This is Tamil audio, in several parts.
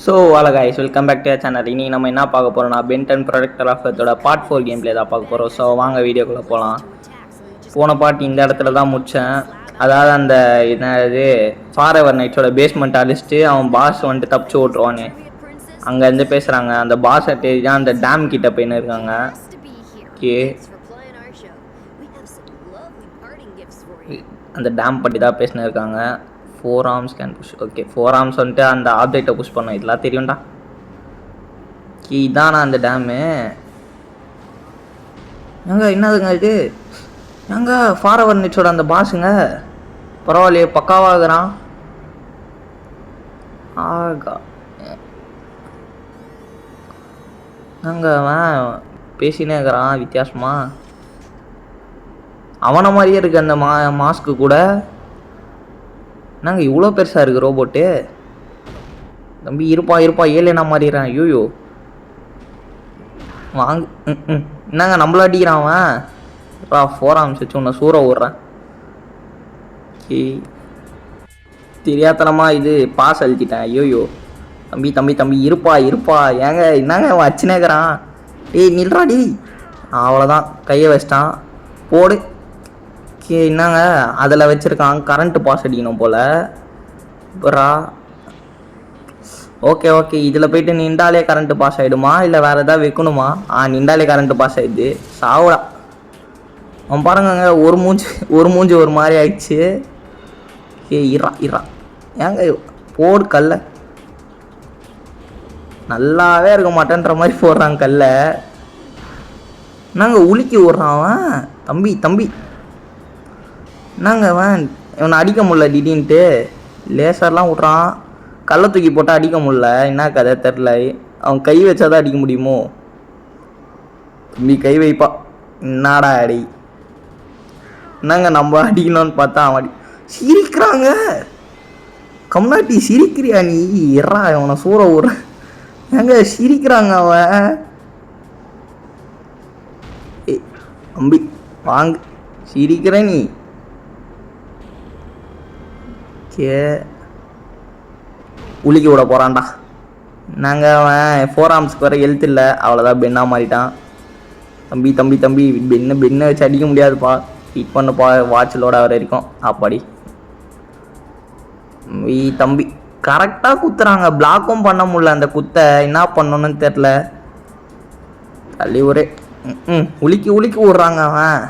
So hello guys, welcome back to channel. இனி நம்ம என்ன பார்க்க போகிறோம்னா பென்டன் ப்ரொடக்டர் ஆஃப் எர்த்தோட பார்ட் 4 கேம் பிளே தான் பார்க்க போகிறோம். ஸோ வாங்க வீடியோக்குள்ளே போகலாம். போன பார்ட் இந்த இடத்துல தான் முடித்தேன். அதாவது அந்த என்னது ஃபாரெவர் நைட்ஸோட பேஸ்மெண்ட் அடிச்சுட்டு அவன் பாஸ் வந்துட்டு தப்பிச்சு ஓட்டுருவானு அங்கேருந்து பேசுகிறாங்க. அந்த பாஸ் அட்டேஜ் அந்த டேம் கிட்ட போயின்னு இருக்காங்க. ஓகே, அந்த டேம் பற்றி தான் பேசினு இருக்காங்க. 4 arms can push. Okay, 4 arms வந்துட்டு அந்த ஆப்ஜெக்டை புஷ் பண்ணோம். இதெல்லாம் தெரியும்டா. இதானா அந்த டேமு? ஏங்க என்னதுங்க இது? ஏங்க ஃபாரெவர் நைட்ஸோட அந்த பாஸுங்க பரவாயில்லையே, பக்காவாகிறான். ஆகா, நாங்க அவன் பேசினே இருக்கிறான் வித்தியாசமா. அவனை மாதிரியே இருக்கு அந்த மாஸ்க்கு கூட. நாங்கள் இவ்வளோ பெருசாக இருக்குது ரோபோட்டு. தம்பி இருப்பா ஏலேனா மாறிடுறான். ஐயோ வாங்க. என்னங்க நம்மள அடிக்கிறான் அவன். 4 arms வச்சு உன்னை சூற விட்றேன். தெரியாதனமா இது பாஸ் அழிச்சிட்டேன். ஐயோயோ தம்பி இருப்பா. ஏங்க என்னங்க அவன் அச்சுனேக்கிறான். டேய் நில்றாடி. அவ்வளோதான், கையை வச்சிட்டான். போடு. என்னங்க அதில் வச்சுருக்கான். கரண்ட்டு பாஸ் அடிக்கணும் போல். அப்புறா ஓகே இதில் போய்ட்டு நின்றாலே கரண்ட்டு பாஸ் ஆகிடுமா இல்லை வேறு எதாவது வைக்கணுமா? நின்றாலே கரண்ட்டு பாஸ் ஆகிடுது. சாவடா. அவன் பாருங்க, ஒரு மூஞ்சி ஒரு மாதிரி ஆயிடுச்சு. இரா ஏங்க போடு கல்ல. நல்லாவே இருக்க மாட்டேன்ற மாதிரி போடுறான் கல்ல. நாங்கள் உலுக்கி விட்றான் அவன். தம்பி என்னங்க அவன் இவனை அடிக்க முடியல. திடீர்னுட்டு லேசர்லாம் விட்றான். கல்லை தூக்கி போட்டால் அடிக்க முடியல. என்ன கதை தெரில. அவன் கை வச்சாதான் அடிக்க முடியுமோ? தம்பி கை வைப்பா. என்னடா அடி. என்னங்க நம்ம அடிக்கணும்னு பார்த்தா அவன் சிரிக்கிறாங்க. கம்னாட்டி சிரிக்கிறியா நீ? எறா அவனை சூற விட்ற. ஏங்க சிரிக்கிறாங்க அவன். தம்பி வாங்க, சிரிக்கிற நீ. உலுக்கி விட போகிறான்டா. நாங்கள் அவன் 4 armsக்கு வர ஹெல்த் இல்லை. அவ்வளோதான், பென்னா மாறிட்டான். தம்பி பெண்ணை வச்சு அடிக்க முடியாதுப்பா. ஹிட் பண்ணப்பா வாட்சிலோட வர வரைக்கும். அப்பாடி தம்பி கரெக்டாக குத்துறாங்க. பிளாக்கும் பண்ண முடியல. அந்த குத்தை என்ன பண்ணணும்னு தெரில. தள்ளி ஒரே உலுக்கி விட்றாங்க அவன்.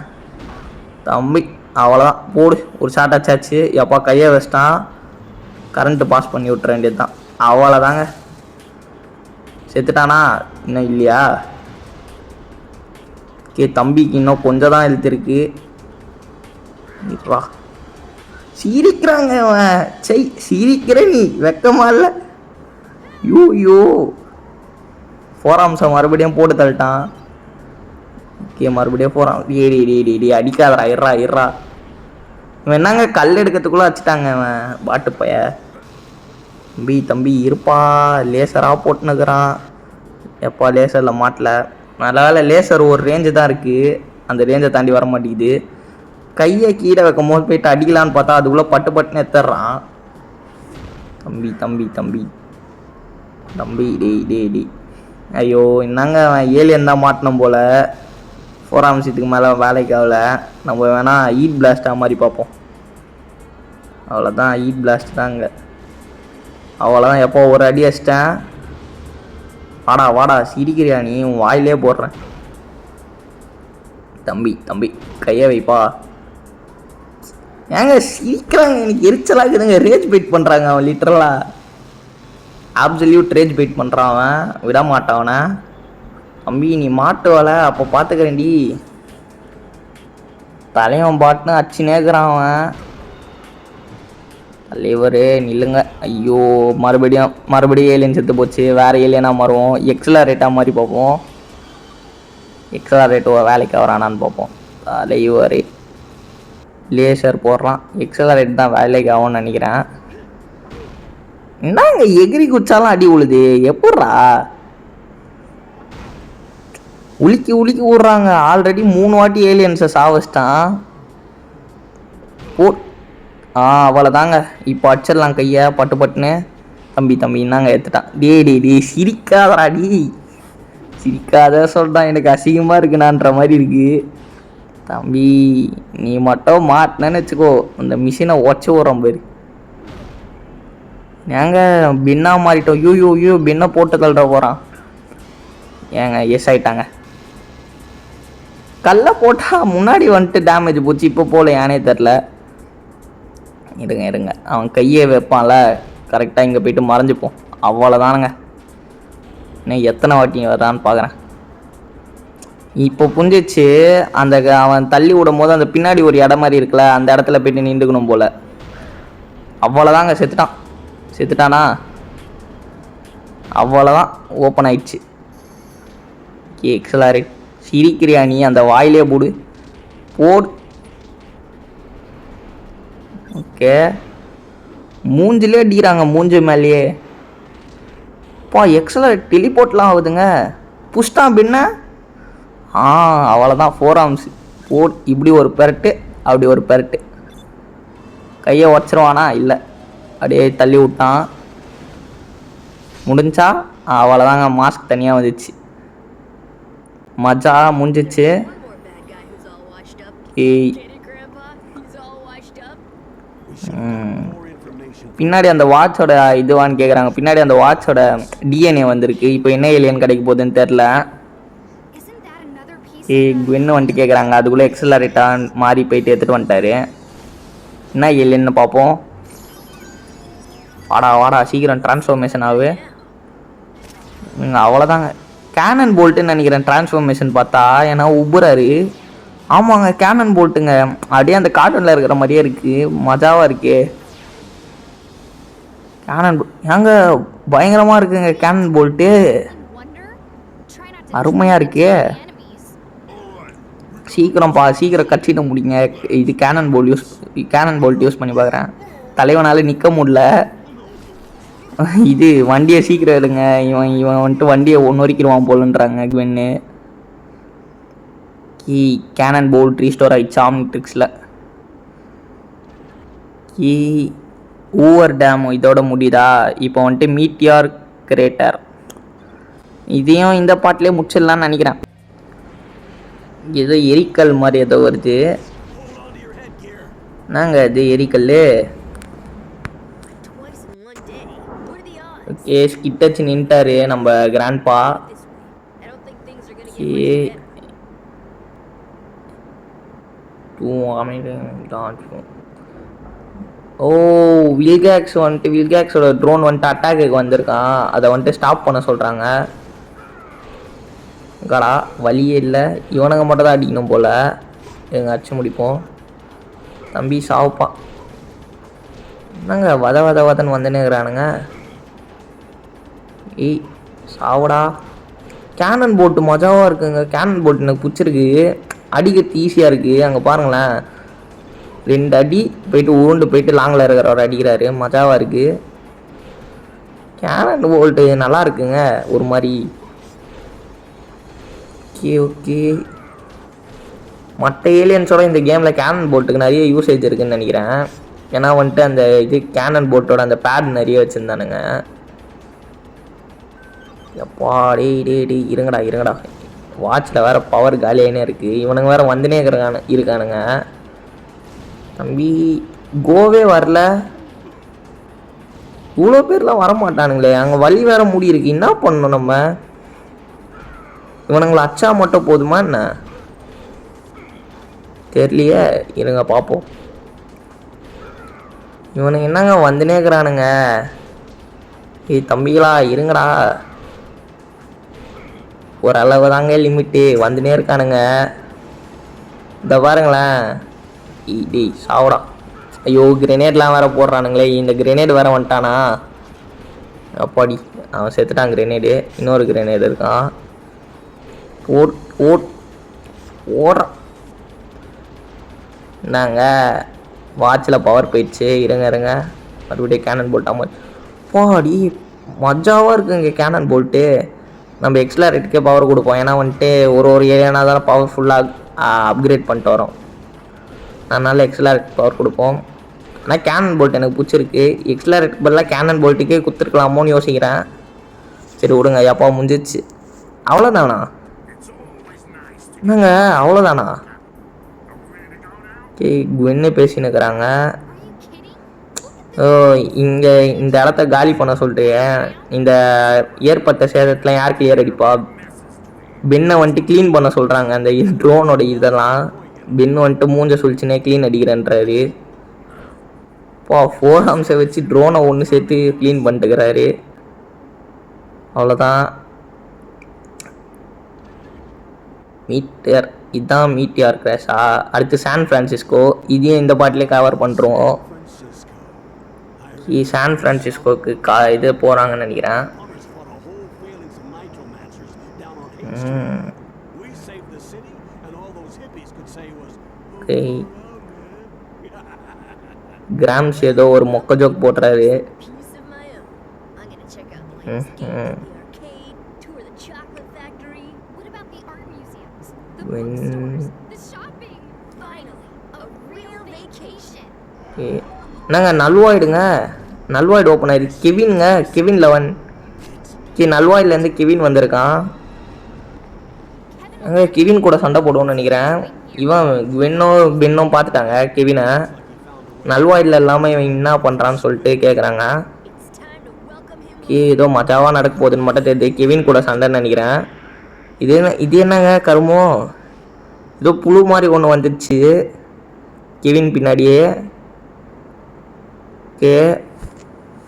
தம்பி அவ்வளோதான், போடு. ஒரு ஷாட் அச்சாச்சு. எப்பா கையை வச்சிட்டான். கரண்ட்டு பாஸ் பண்ணி விட்டுற வேண்டியது தான். அவ்வளோதாங்க. செத்துட்டானா? இன்னும் இல்லையா? தம்பிக்கு இன்னும் கொஞ்சம் தான் எழுத்திருக்கு. சிரிக்கிறாங்க அவன். சிரிக்கிற நீ வெக்கமா இல்லை? யூ 4 arms மறுபடியும் போட்டு தள்ளிட்டான். மறுபடியும் 4 arms. ஏடி அடிக்காதரா. இறா இவன் என்னங்க கல் எடுக்கிறதுக்குள்ளே வச்சுட்டாங்க அவன் பாட்டு பைய. தம்பி இருப்பா. லேசராக போட்டுனுக்குறான். எப்பா லேசரில் மாட்டல. நல்ல வேலை லேசர் ஒரு ரேஞ்சு தான் இருக்குது. அந்த ரேஞ்சை தாண்டி வர மாட்டேங்குது. கையை கீழே வைக்கும் போது போயிட்டு அடிக்கலான்னு பார்த்தா அதுக்குள்ளே பட்டுன்னு எடுத்துடுறான். தம்பி டேய். ஐயோ என்னங்க அவன் ஏலியன் தான் மாட்டினோம் போல். 4 arms இதுக்கு மேலே வேலைக்கு ஆகல. நம்ம வேணால் ஹீட் பிளாஸ்டாக மாதிரி பார்ப்போம். அவ்வளோதான், ஹீட் பிளாஸ்ட் தாங்க. அவ்வளோதான். எப்போ ஒரு அடி அடிச்சிட்டேன். வாடா சிரிக்கிறியா நீ? உன் வாயிலே போடுறேன். தம்பி கையை வைப்பா. ஏங்க சிரிக்கிறாங்க. எனக்கு எரிச்சலாகுதுங்க. ரேஜ் பைட் பண்ணுறாங்க அவன். லிட்டரலாக அப்சல்யூட் ரேஜ் பைட் பண்ணுறான் அவன். விட மாட்டான். தம்பி நீ மாட்டுவாள அப்போ பார்த்துக்கிறேன்டி. தலைவன் பாட்டுன்னு அச்சுனேக்கிறான் அவன். தலைவரே நில்லுங்க. ஐயோ மறுபடியும் ஏலியன் செத்து போச்சு. வேறு ஏலியனாக மாறுவோம். எக்ஸலரேட்டாக மாதிரி பார்ப்போம். எக்ஸலரேட்டோ வேலைக்கு வரானான்னு பார்ப்போம். தலைவரே லேசர் போடுறான். எக்ஸலரேட் தான் வேலைக்கு ஆகும்னு நினைக்கிறேன். என்னங்க எகிரி குச்சாலும் அடி உழுது. எப்பட்றா? உலுக்கி விட்றாங்க. ஆல்ரெடி 3 வாட்டி ஏலியன்ஸை சாவச்சிட்டான். அவ்வளோதாங்க. இப்போ அடிச்சிடலாம் கையை பட்டுன்னு. தம்பி என்னங்க எடுத்துட்டான். டே சிரிக்காதடா டி, சிரிக்காத சொல்கிறான். எனக்கு அசிங்கமாக இருக்குனான்ற மாதிரி இருக்கு. தம்பி நீ மட்டும் மாட்டினேன்னு வச்சுக்கோ, இந்த மிஷினை உடச்சி விட்றோம் பேர். ஏங்க பின்னா மாறிட்டோம். யூ பின்னை போட்டு தள்ளுற போகிறான். ஏங்க எஸ் ஆயிட்டாங்க. கல்லை போட்டால் முன்னாடி வந்துட்டு டேமேஜ் போச்சு, இப்போ போல ஏனே தெரில. இருங்க அவன் கையை வைப்பான்ல கரெக்டாக, இங்கே போயிட்டு மறைஞ்சிப்போம். அவ்வளோதானுங்க. இன்னும் எத்தனை வாட்டிங்க வர்றான்னு பார்க்குறேன். இப்போ புரிஞ்சிச்சு, அந்த அவன் தள்ளி விடும் போது அந்த பின்னாடி ஒரு இடம் மாதிரி இருக்குல்ல, அந்த இடத்துல போயிட்டு நின்றுக்கணும் போல். அவ்வளோதாங்க, செத்துட்டானா? அவ்வளோதான், ஓப்பன் ஆயிடுச்சு. எக்ஸலரேட். சிரிக்கிறியா நீ? அந்த வாயிலே போடு. ஓகே, மூஞ்சிலே அடிக்கிறாங்க, மூஞ்சி மேலேயே. பா எக்ஸலரேட் டெலிபோர்ட்லாம் ஆகுதுங்க. புஷ்டான் பின்ன. அவ்வளோதான், 4 ஆர்ம்ஸ். இப்படி ஒரு பெரட்டு, அப்படி ஒரு பெரட்டு. கையை உடச்சிருவானா? இல்லை, அப்படியே தள்ளி விட்டான். முடிஞ்சா? அவ்வளோதாங்க, மாஸ்க் தனியாக வந்துச்சு. மஜா முடிஞ்சிச்சு. பின்னாடி அந்த வாட்சோட இதுவான்னு கேட்குறாங்க. பின்னாடி அந்த வாட்சோட டிஎன்ஏ வந்திருக்கு. இப்போ என்ன ஏலியன் கிடைக்க போகுதுன்னு தெரில. குவென்னு வந்துட்டு கேட்குறாங்க. அதுக்குள்ளே எக்ஸலரேட்டான் மாறி போயிட்டு எடுத்துகிட்டு வந்துட்டாரு. என்ன ஏலியன்னு பார்ப்போம். வாடா சீக்கிரம் டிரான்ஸ்ஃபார்மேஷன் ஆகு. அவ்வளோதாங்க. கேனன் போல்ட்டுன்னு நினைக்கிறேன் டிரான்ஸ்ஃபார்மேஷன் பார்த்தா, ஏன்னா உப்புறாரு. ஆமாங்க, கேனன் போல்ட்டுங்க. அப்படியே அந்த கார்ட்டூனில் இருக்கிற மாதிரியே இருக்குது, மஜாவாக இருக்கு. கேனன் ஏங்க பயங்கரமாக இருக்குங்க கேனன் போல்ட்டு, அருமையாக இருக்கே. சீக்கிரம் கட்சிட்டு முடிங்க. இது கேனன் போல்ட் யூஸ் பண்ணி பார்க்குறேன். தலைவனால் நிற்க முடியல. இது வண்டியை சீக்கிரம் எடுங்க. இவன் வந்துட்டு வண்டியை ஒன்றுவரைக்கிடுவான் போலன்றாங்க குவென்னு. கேனன் போல்ட் ரீஸ்டோர் ஆகிடுச்சு ஆம்னிட்ரிக்ஸில். ஊவர் டேம் இதோட முடியுதா? இப்போ வந்துட்டு மீட்டியார் கிரேட்டர், இதையும் இந்த பாட்டிலே முடிச்சிடலான்னு நினைக்கிறேன். ஏதோ எரிக்கல் மாதிரி ஏதோ வருது. நாங்கள் இது எரிக்கல். ஓகே, கிட்டச்சு நின்ட்டாரு நம்ம கிராண்ட்பா. வில்கேக்ஸோட ட்ரோன் வந்துட்டு அட்டாக்கு வந்திருக்கான். அதை வந்துட்டு ஸ்டாப் பண்ண சொல்கிறாங்க. கடா வழியே இல்லை, இவனுங்க மட்டும் தான் அடிக்கணும் போல். எங்க அடிச்சு முடிப்போம். தம்பி சாவுப்பா. என்னங்க வதன்னு வந்துன்னுக்குறானுங்க. சாவடா. கேனன் போட்டு மஜாவாக இருக்குங்க. கேனன் போட்டு எனக்கு பிடிச்சிருக்கு, அடிக்கிறது ஈஸியாக இருக்குது. அங்கே பாருங்களேன், 2 அடி போயிட்டு உருண்டு போயிட்டு லாங்கில் இருக்கிறவர் அடிக்கிறாரு, மஜாவாக இருக்குது. கேனன் போல்ட்டு நல்லா இருக்குங்க ஒரு மாதிரி. ஓகே மற்ற ஏலியன்ஸோட இந்த கேமில் கேனன் போல்ட்டுக்கு நிறைய யூசேஜ் இருக்குதுன்னு நினைக்கிறேன். ஏன்னா வந்துட்டு அந்த இது கேனன் போல்ட்டோட அந்த பேட் நிறைய வச்சுருந்தானுங்க. எப்பா டே இருங்கடா. வாட்சில் வேறு பவர் காலியானே இருக்குது. இவனுங்க வேறு வந்துனே இருக்கானுங்க. தம்பி கோவே வரல. இவ்வளோ பேர்லாம் வரமாட்டானுங்களே. அங்கே வழி வேறு மூடி இருக்கு. என்ன பண்ணணும் நம்ம? இவனுங்களை அச்சா மட்டும் போதுமா என்ன தெரியலையே. இருங்க பார்ப்போம். இவனுங்க என்னங்க வந்துனே இருக்கிறானுங்க. தம்பிகளா இருங்கடா, ஓரளவு தாங்க லிமிட்டு. வந்துனே இருக்கானுங்க. இந்த பாருங்களேன். சாவடா. ஐயோ கிரெனேட்லாம் வேறு போடுறானுங்களே. இந்த கிரெனேட் வேறு வந்துட்டானா? அப்பாடி, அவன் செத்துட்டான். கிரெனேடு இன்னொரு கிரெனேடு இருக்கான். ஓடுறான். என்னங்க வாட்சில் பவர் போயிடுச்சு. இருங்க மறுபடியும் கேனன் போல்ட்டாமல். பாடி மஜாவாக இருக்குங்க கேனன் போல்ட்டு. நம்ம எக்ஸலரேட்டுக்கே பவர் கொடுப்போம். ஏன்னா வந்துட்டு ஒரு ஏரியானா தான் பவர்ஃபுல்லாக அப்கிரேட் பண்ணிட்டு வரோம். அதனால் எக்ஸலரேட் பவர் கொடுப்போம். ஆனால் கேனன் போல்ட் எனக்கு பிடிச்சிருக்கு. எக்ஸலரேட் பதிலாக கேனன் போல்ட்டுக்கே கொடுத்துருக்கலாமோன்னு யோசிக்கிறேன். சரி விடுங்க, எப்போ முடிஞ்சிச்சு. அவ்வளோதானா? என்னங்க அவ்வளோதானா? ஓகே, குவென்னு பேசினுக்கிறாங்க. ஓ, இங்கே இந்த இடத்த காலி பண்ண சொல்லிட்டு இந்த ஏற்பட்ட சேதத்தில் யார் கிளியர் அடிப்பா? பென்னை வந்துட்டு க்ளீன் பண்ண சொல்கிறாங்க அந்த ட்ரோனோட இதெல்லாம். பென் வந்துட்டு மூஞ்ச சொல்லிச்சுனே க்ளீன் அடிக்கிறேன்றாரு. இப்போ 4 ஆர்ம்ஸை வச்சு ட்ரோனை ஒன்று சேர்த்து க்ளீன் பண்ணிட்டுக்கிறாரு. அவ்வளோதான். மீட்டியர், இதுதான் மீட்டியார் கிராஷா? அடுத்து சான் ஃப்ரான்சிஸ்கோ, இதையும் இந்த பாட்டிலே கவர் பண்ணுறோம். சான் ஃப்ரான்சிஸ்கோக்கு இது போகிறாங்கன்னு நினைக்கிறேன். ஓகே, கிராம்ஸ் ஏதோ ஒரு மொக்க ஜோக் போட்டுறாரு. என்னங்க நல்வாய்டுங்க, நல்வாய்டு ஓப்பன் ஆயிடுச்சு. கெவின்ங்க, கெவின் 11. நல்வாய்ட்லேருந்து கெவின் வந்திருக்கான். அங்கே கெவின் கூட சண்டை போடுவோன்னு நினைக்கிறேன். இவன் பென்னும் பார்த்துட்டாங்க கெவினை. நல்வாய்டில் இல்லாமல் இவன் என்ன பண்ணுறான்னு சொல்லிட்டு கேட்குறாங்க. ஏதோ மஜாவாக நடக்க போகுதுன்னு மட்டும் தெரியுது. கெவின் கூட சண்டைன்னு நினைக்கிறேன். இது என்னங்க கருமோ? ஏதோ புழு மாதிரி ஒன்று வந்துடுச்சு கெவின் பின்னாடியே. ஓகே,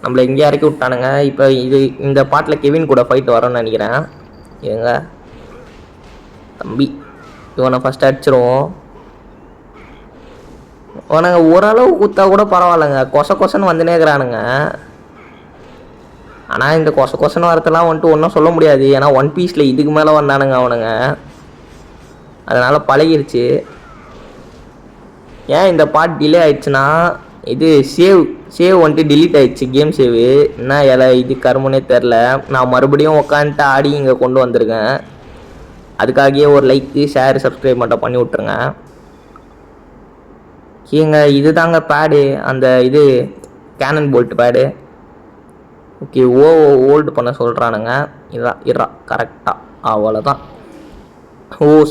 நம்மளை எங்கேயா இறக்கி விட்டானுங்க. இப்போ இந்த பாட்டில் கெவின் கூட ஃபைட் வரோன்னு நினைக்கிறேன். ஏங்க தம்பி, இவனை ஃபஸ்ட் அடிச்சிருவோம். அவனுங்க ஓரளவு குத்தா கூட பரவாயில்லைங்க, கொசன்னு வந்துனே இருக்கிறானுங்க. ஆனால் இந்த கொசன்னு வரத்தெல்லாம் வந்துட்டு ஒன்றும் சொல்ல முடியாது. ஏன்னா 1 பீஸில் இதுக்கு மேலே வந்தானுங்க அவனுங்க. அதனால் பழகிருச்சு. ஏன் இந்த பார்ட் டிலே ஆயிடுச்சுன்னா, இது சேவ் வந்துட்டு டிலீட் ஆயிடுச்சு, கேம் சேவு. என்ன இது கருமுனே தெரில. நான் மறுபடியும் உட்காந்துட்டு ஆடி இங்கே கொண்டு வந்திருக்கேன். அதுக்காகவே ஒரு லைக்கு, ஷேர், சப்ஸ்கிரைப் மட்டும் பண்ணி விட்ருங்க. ஏங்க இது தாங்க பேடு, அந்த இது cannon bolt pad. Okay, hold பண்ண சொல்கிறானுங்க. இதான் கரெக்டாக, அவ்வளோதான்.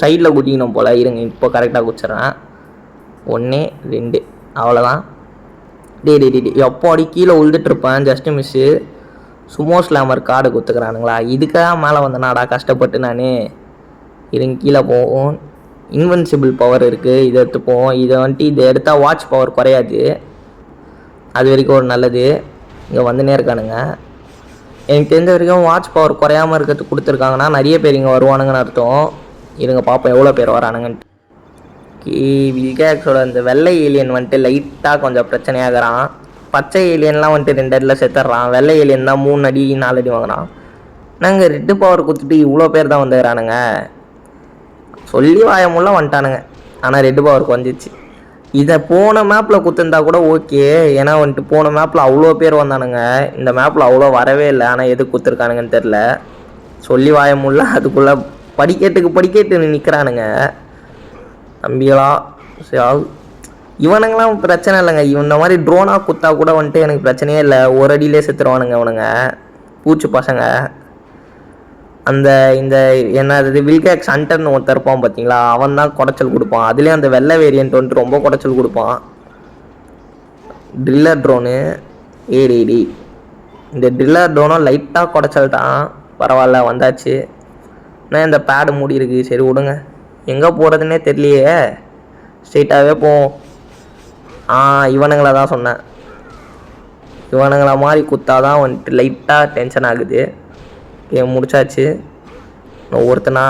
சைடில் குதிக்கணும் போல். இருங்க, இப்போ கரெக்டாக குதிச்சிட்றேன். 1 2, அவ்வளோதான். டே எப்போ அடி கீழே உழுதுட்டுருப்பேன், just miss. Sumo slammer card கொடுத்துக்கிறானுங்களா? இதுக்காக மேலே வந்தேனாடா கஷ்டப்பட்டு நான். இருங்க, கீழே போவோம். இன்வென்சிபிள் பவர் இருக்குது, இதை எடுத்துப்போம். இதை எடுத்தால் வாட்ச் பவர் குறையாது, அது வரைக்கும் ஒரு நல்லது. இங்கே வந்துனே இருக்கானுங்க. எனக்கு தெரிஞ்ச வரைக்கும் வாட்ச் பவர் குறையாமல் இருக்கிறதுக்கு கொடுத்துருக்காங்கன்னா நிறைய பேர் இங்கே வருவானுங்கன்னு அர்த்தம். இருங்க பார்ப்போம் எவ்வளோ பேர் வரானுங்கன்ட்டு. வில்கேக்ஸோட இந்த வெள்ளை ஏலியன் வந்துட்டு லைட்டாக கொஞ்சம் பிரச்சனையாகிறான். பச்சை ஏலியன்லாம் வந்துட்டு 2 அடியில் செத்துடுறான். வெள்ளை ஏலியன் தான் 3 அடி 4 அடி வாங்குறான். நாங்கள் ரெட்டு பவர் கொடுத்துட்டு இவ்வளோ பேர் தான் வந்துடுறானுங்க. சொல்லி வாயமுள்ள வந்துட்டானுங்க. ஆனால் ரெட்டு பவருக்கு வந்துச்சு. இதை போன மேப்பில் குத்துருந்தா கூட ஓகே. ஏன்னா வந்துட்டு போன மேப்பில் அவ்வளோ பேர் வந்தானுங்க. இந்த மேப்பில் அவ்வளோ வரவே இல்லை. ஆனால் எது குத்துருக்கானுங்கன்னு தெரில. சொல்லி வாயமுள்ள அதுக்குள்ளே படிக்கட்டு நிற்கிறானுங்க தம்பிகளா. இவனுங்களாம் பிரச்சனை இல்லைங்க. இந்த மாதிரி ட்ரோனாக குத்தா கூட வந்துட்டு எனக்கு பிரச்சனையே இல்லை. ஒரு அடியிலே செத்துருவானுங்க அவனுங்க, பூச்சி பசங்க. இந்த என்னது வில்கேக்ஸ் ஹண்டர்னு ஒருத்தர் இருப்பான் பார்த்தீங்களா, அவன் தான் குடைச்சல் கொடுப்பான். அதுலேயும் அந்த வெள்ளை வேரியன்ட் வந்துட்டு ரொம்ப குடைச்சல் கொடுப்பான். ட்ரில்லர் ட்ரோனு ஏடி. இந்த ட்ரில்லர் ட்ரோனும் லைட்டாக குடைச்சல் தான், பரவாயில்ல வந்தாச்சு. ஆனால் இந்த பேடு மூடி இருக்குது. சரி விடுங்க, எங்கே போகிறதுனே தெரியலையே. ஸ்ட்ரெயிட்டாகவே போவோம். இவனுங்களை தான் சொன்னேன். இவனுங்களை மாதிரி குத்தாதான் வந்துட்டு லைட்டாக டென்ஷன் ஆகுது. முடிச்சாச்சு. ஒருத்தனா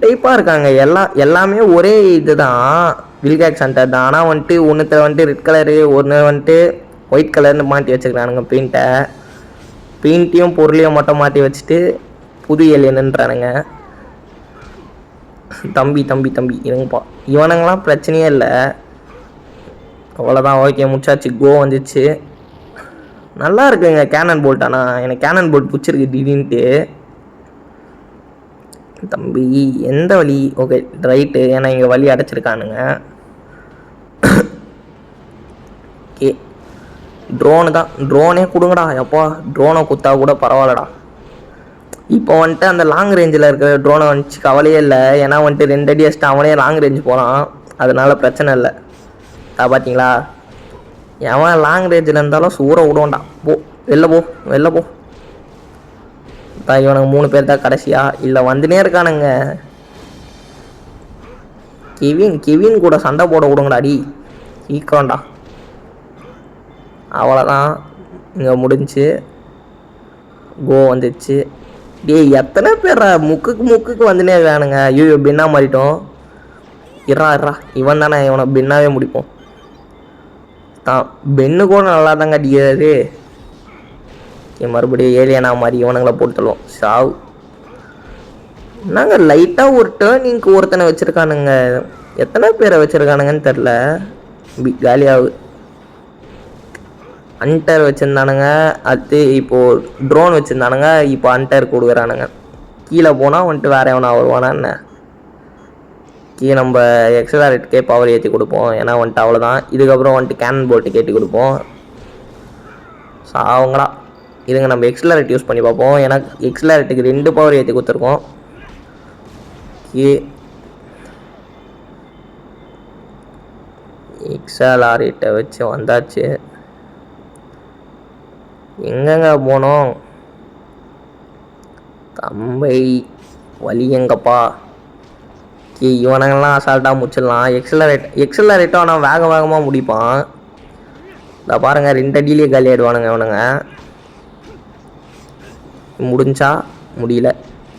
டைப்பாக இருக்காங்க. எல்லாமே ஒரே இது தான், வில்கேக்ஸ் ஹண்டர் தான். ஆனால் வந்துட்டு ஒன்றுத்தில் வந்துட்டு ரெட் கலரு, ஒன்று வந்துட்டு ஒயிட் கலர்னு மாட்டி வச்சுக்கிறானுங்க பெயிண்ட்டையும் பொருளையும் மட்டும் மாட்டி வச்சுட்டு புது ஏலியன்ன்றானுங்க. தம்பி இருங்கப்பா. இவனுங்களாம் பிரச்சனையே இல்லை. அவ்வளோதான். ஓகே முடிச்சாச்சு. கோ வந்துச்சு. நல்லா இருக்குங்க கேனன் போல்ட். ஆனால் எனக்கு கேனன் போல்ட் பிடிச்சிருக்கு திடீர்னுட்டு. தம்பி எந்த வழி? ஓகே ரைட்டு, ஏன்னா இங்கே வழி அடைச்சிருக்கானுங்க. ஓகே ட்ரோனு தான், ட்ரோனே கொடுங்கடா எப்பா. ட்ரோனை குத்தா கூட பரவாயில்லடா. இப்போ வந்துட்டு அந்த லாங் ரேஞ்சில் இருக்கிற ட்ரோனை வந்துச்சு கவலையே இல்லை. ஏன்னா வந்துட்டு 2 அடி அடிச்சுட்டு அவனே லாங் ரேஞ்ச் போகிறான், அதனால பிரச்சனை இல்லை. பார்த்தீங்களா, எவன் லாங் ரேஞ்சில் இருந்தாலும் சூற விடுவான்டா. போ வெளில போ வெளில போ. இவனுக்கு 3 பேர் தான் கடைசியா, இல்லை வந்துனே இருக்கானுங்க. கெவின் கூட சண்டை போட விடுங்கடா டி, சீக்கிரம்டா. அவ்வளோதான், இங்கே முடிஞ்சு கோ வந்துச்சு. டேய் எத்தனை பேர் முக்குக்கு வந்துனே வேணுங்க. ஐயோ பின்னா மாறிட்டோம். இறா இவன் தானே, இவனை பின்னாவே முடிப்போம். பென்னு கூட நல்லா தாங்க அடிக்கிறாரு. மறுபடியும் ஏலியனா மாதிரி இவனுங்களை போட்டுருவோம். சாவு. நாங்கள் லைட்டாக ஒரு டேர்னிங்க்கு ஒருத்தனை வச்சுருக்கானுங்க. எத்தனை பேரை வச்சுருக்கானுங்கன்னு தெரில. காலியாகு. அண்டர் வச்சுருந்தானுங்க, அது இப்போது ட்ரோன் வச்சுருந்தானுங்க, இப்போ அண்டர் கொடுக்குறானுங்க. கீழே போனால் வந்துட்டு வேறு எவனா வருவானா என்ன. கீழே நம்ம எக்ஸலரேட்டுக்கே பவர் ஏற்றி கொடுப்போம். ஏன்னா வந்துட்டு அவ்வளோதான். இதுக்கப்புறம் வந்துட்டு கேனன் போல்ட்டு கேட்டு கொடுப்போம். சாவங்களா. இதுங்க நம்ம எக்ஸலரேட் யூஸ் பண்ணி பார்ப்போம். ஏன்னா எக்ஸலரேட்டுக்கு 2 பவர் ஏற்றி கொடுத்துருக்கோம். எக்ஸலரேட்டை வச்சு வந்தாச்சு. எங்கெங்க போனோம் தம்பை, வழி எங்கப்பா. இவனங்கள்லாம் அசால்ட்டாக முடிச்சிடலாம். எக்ஸலரேட்டும் ஆனால் வேகமாக முடிப்பான். இதை பாருங்கள், 2 அடியிலேயே காலி ஆகிடுவானுங்க இவனுங்க. முடிஞ்சா முடியல,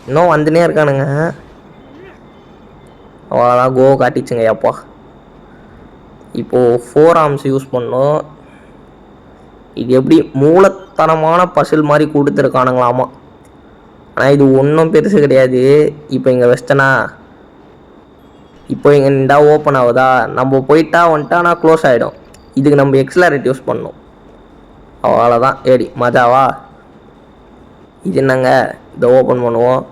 இன்னும் வந்துனே இருக்கானுங்க. அவ்வளோதான், கோ காட்டிச்சுங்க அப்பா. இப்போது 4 ஆர்ம்ஸ் யூஸ் பண்ணோம். இது எப்படி மூலத்தனமான பசில் மாதிரி கொடுத்துருக்கானுங்களாமா. ஆனால் இது ஒன்றும் பெருசு கிடையாது. இப்போ இங்கே வெஸ்டனா, இப்போ இங்கே நின்றா ஓப்பன் ஆகுதா, நம்ம போயிட்டா வந்துட்டா ஆனால் க்ளோஸ் ஆகிடும். இதுக்கு நம்ம எக்ஸலரேட் யூஸ் பண்ணணும். அவ்வளோதான், ஏடி மஜாவா. இது என்னங்க, இதை ஓப்பன் பண்ணுவோம்.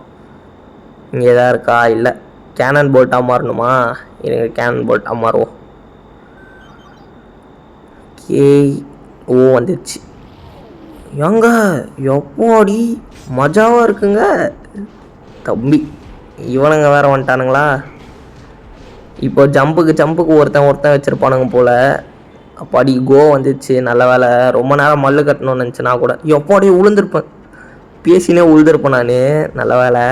இங்கே எதாவது இருக்கா, இல்லை கேனன் போல்ட்டாக மாறணுமா. இருங்க கேனன் போல்ட்டாக மாறுவோம். ஓ வந்துடுச்சு. எங்க எப்பாடி மஜாவாக இருக்குங்க தம்பி. இவனுங்க வேறு வந்துட்டானுங்களா. இப்போ ஜம்புக்கு ஒருத்தன் வச்சுருப்பானுங்க போல். அப்பாடி கோ வந்துடுச்சு. நல்ல வேலை, ரொம்ப நேரம் மல்லு கட்டணும்னு நினச்சினா கூட எப்பாடி உளுந்திருப்பேன், பேசினே உழுதுருப்பேன் நான். நல்ல வேலை.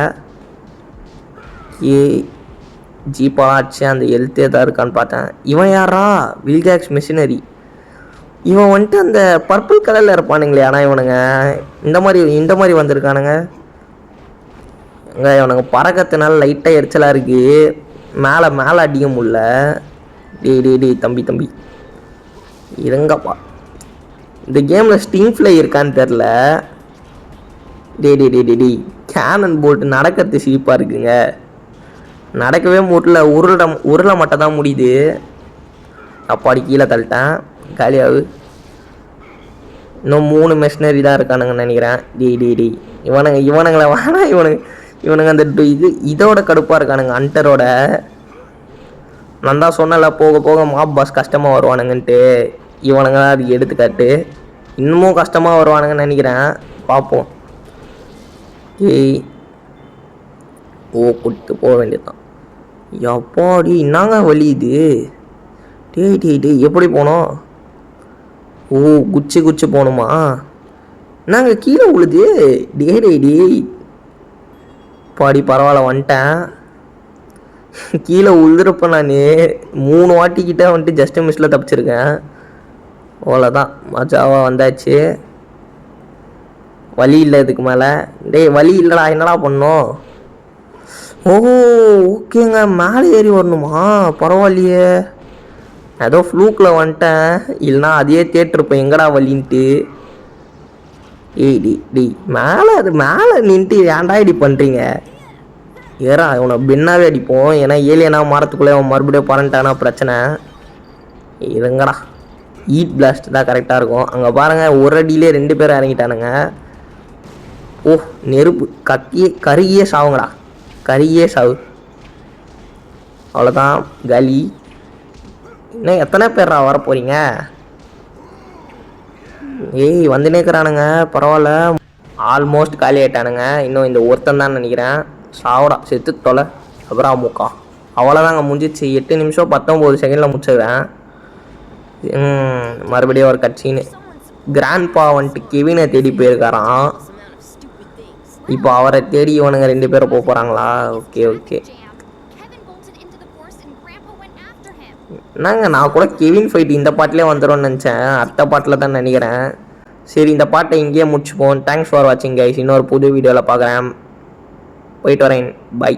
ஜீப்பாலாம் ஆச்சு. அந்த ஹெல்த்தே தான் இருக்கான்னு பார்த்தேன். இவன் யாரா, வில்கேக்ஸ் மிஷினரி. இவன் வந்துட்டு அந்த பர்பிள் கலரில் இருப்பானுங்களே. ஆனால் இவனுங்க இந்த மாதிரி வந்திருக்கானுங்க. இவனுங்க பறக்கிறதுனால லைட்டாக எரிச்சலாக இருக்குது. மேலே அடிக்க முடியல. டே தம்பி இருங்கப்பா. இந்த கேமில் ஸ்டிங் ஃப்ளை இருக்கான்னு தெரில. டே கேனன் போல்ட்டு நடக்கிறது சிரிப்பாக இருக்குங்க. நடக்கவே முடியல, உருளை மட்டும் தான் முடியுது. அப்பாடி கீழே தள்ளிட்டேன். காலியாகு. இன்னும் 3 மெஷினரி தான் இருக்கானுங்கன்னு நினைக்கிறேன். டே இவனுங்களை வேணா. இவனுங்க அந்த இதோட கடுப்பாக இருக்கானுங்க, அண்டரோட. நான் தான் சொன்னல, போக போக மாப் பாஸ் கஷ்டமாக வருவானுங்கன்ட்டு. இவனுங்க தான் அதுக்கு எடுத்துக்காட்டு. இன்னமும் கஷ்டமாக வருவானுங்கன்னு நினைக்கிறேன், பார்ப்போம். கூட்டு போக வேண்டியதுதான். எப்பாடி என்னங்க வலி இது. டே எப்படி போனோம். குச்சி போகணுமா. நாங்கள் கீழே உழுது. டே பாடி பரவாயில்ல வந்துட்டேன். கீழே உழுதுருப்பேன் நான். 3 வாட்டிக்கிட்ட வந்துட்டு ஜஸ்ட் மிஸ்ஸில் தப்பிச்சிருக்கேன். அவ்வளோதான், மஜாவாக வந்தாச்சு. வலி இல்லை இதுக்கு மேலே. வலி இல்லைடா, என்னடா பண்ணோம். ஓகேங்க, மேலே ஏறி வரணுமா. பரவாயில்லையே, ஏதோ ஃப்ளூக்கில் வந்துட்டேன். இல்லைனா அதையே தேட்டிருப்பேன் எங்கடா வலின்ட்டு. மேலே நின்ட்டு ஏன்டா இப்படி பண்ணுறீங்க. ஏறா, இவனை பின்னாவே அடிப்போம். ஏன்னா ஏலியனா மாறத்துக்குள்ளே அவன் மறுபடியும் பறந்துட்டானா பிரச்சனை. இருங்கடா, ஈட் பிளாஸ்ட் தான் கரெக்டாக இருக்கும். அங்கே பாருங்கள், ஒரு அடியிலே 2 பேர் இறங்கிட்டானுங்க. நெருப்பு கருகியே சாவுங்கடா, கருகியே சாவு. அவ்வளோதான், காலி. இன்னும் எத்தனை பேரா வர போகிறீங்க. ஏய் வந்துனே இருக்கிறானுங்க, பரவாயில்ல. ஆல்மோஸ்ட் காலி ஆகிட்டானுங்க. இன்னும் இந்த ஒருத்தன் தான் நினைக்கிறேன். சாவடா செத்து தொலை. அப்புறம் முக்கா அவ்வளோதாங்க முடிஞ்சிச்சு. 8 நிமிஷம் 19 செகண்டில் முடிச்சிடுவேன். மறுபடியும் ஒரு கட்சின்னு கிராண்ட் பா வந்துட்டு கெவினை தேடி போயிருக்காராம். இப்போ அவரை தேடி இவனுங்க 2 பேரும் போக போகிறாங்களா? Okay okay. என்னங்க நான் கூட கெவின் ஃபைட் இந்த பாட்டிலே வந்துடும்னு நினச்சேன். அடுத்த பாட்டில் தான் நினைக்கிறேன். சரி இந்த பாட்டை இங்கேயே முடிச்சுப்போம். தேங்க்ஸ் ஃபார் வாட்சிங் கைஸ். இன்னொரு புது வீடியோவில் பார்க்குறேன். போயிட்டு வரேன். பை.